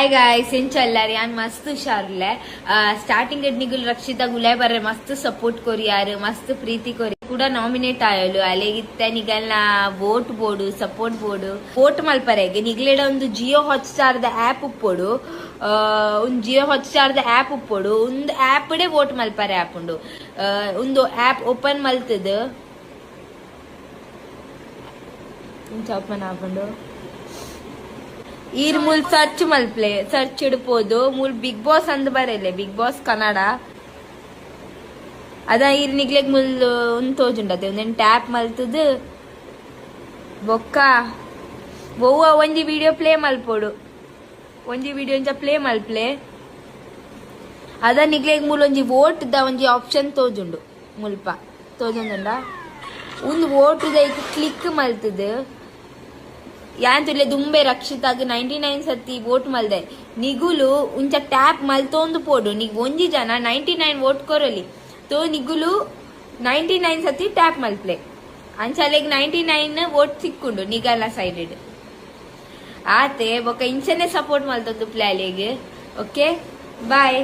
Hi guys इंचल्लार यान मस्त हुशारले starting निगुल रक्षिता गुलाय बर्रे मस्त सपोर्ट कोरियार मस्त प्रीति कोरी ಕೂಡ ನಾಮಿನೇಟ್ ಆಯಲು ಅಲೆಗಿತ್ತೆ ನಿಗಲ್ನ ವೋಟ್ ಬೋರ್ಡು ಸಪೋರ್ಟ್ ಬೋರ್ಡು ವೋಟ್ ಮಲ್ಪರೆಗೆ ನಿಗ್ಲೆಡ ಒಂದು ಜಿಯೋ ಹಾಟ್ಸ್ಟಾರ್ದ ಆಪ್ ಉಪ್ಪೋಡು ಒಂದು ಜಿಯೋ ಹಾಟ್ಸ್ಟಾರ್ದ ಆಪ್ ಉಪ್ಪೋಡು ಒಂದು ಆಪ್ ಡೆ ವೋಟ್ ಮಲ್ಪರೆ ಆಪ್ ಉಂಡು ಒಂದು ಆಪ್ ಓಪನ್ ಮಲ್ತದ ಓಪನ್ ಆಪುಂಡು ಈರ್ ಮೂಲ್ ಸರ್ಚ್ ಮಲ್ಪ್ಲೆ ಸರ್ಚ್ ಇಡ್ಬೋದು ಮೂಲ್ ಬಿಗ್ ಬಾಸ್ ಅಂದ್ ಬರಲೆ ಬಿಗ್ ಬಾಸ್ ಕನ್ನಡ ಅದ ಈರ್ ನಿಗ್ಲೆಗ್ ಮುಲ್ ಒಂದ್ ತೋಜುಂಡತೆ ಒಂದೇನ್ ಟ್ಯಾಪ್ ಮಲ್ತದ ಬೊಕ್ಕ ಬೊವ್ವ ಒಂಜಿ ವಿಡಿಯೋ ಪ್ಲೇ ಮಲ್ಪೋಡು ಒಂಜಿ ವಿಡಿಯೋ ಇಂಚ ಪ್ಲೇ ಮಲ್ಪ್ಲೆ ಅದ ನಿಗ್ಲೆಗ್ ಮೂಲ್ ಒಂಜಿ ವೋಟ್ ದ ಒಂಜಿ ಆಪ್ಷನ್ ತೋಜುಂಡು ಮುಲ್ಪ ತೋಜುಂಡ ಒಂದು ವೋಟ್ ದ ಕ್ಲಿಕ್ ಮಲ್ತದ ಯಾಂತುಲೆ ದುಂಬೆ ರಕ್ಷಿತಾಗ 99 ಸತಿ ವೋಟ್ ಮಲ್ದೆ ನಿಗುಲು ಉಂಚ ಟ್ಯಾಪ್ ಮಲ್ತೊಂದು ಪೋಡು ನಿಗ್ ಒಂಜಿ ಜನ 99 ವೋಟ್ ಕೊರಲಿ ತೋ ನಿಗುಲು 99 ಸತಿ ಟ್ಯಾಪ್ ಮಲ್ಪ್ಲೆ ಅಂಚಲೆಗ್ 99 ವೋಟ್ ಸಿಕ್ಕುಂಡು ನಿಗಲ್ಲ ಸೈಡೆಡ್ ಆತೆ ಬೊಕ ಇಂಚನೆ ಸಪೋರ್ಟ್ ಮಲ್ತೊಂದು ಪ್ಲೇ ಅಲೆಗ್ ಓಕೆ ಬಾಯ್.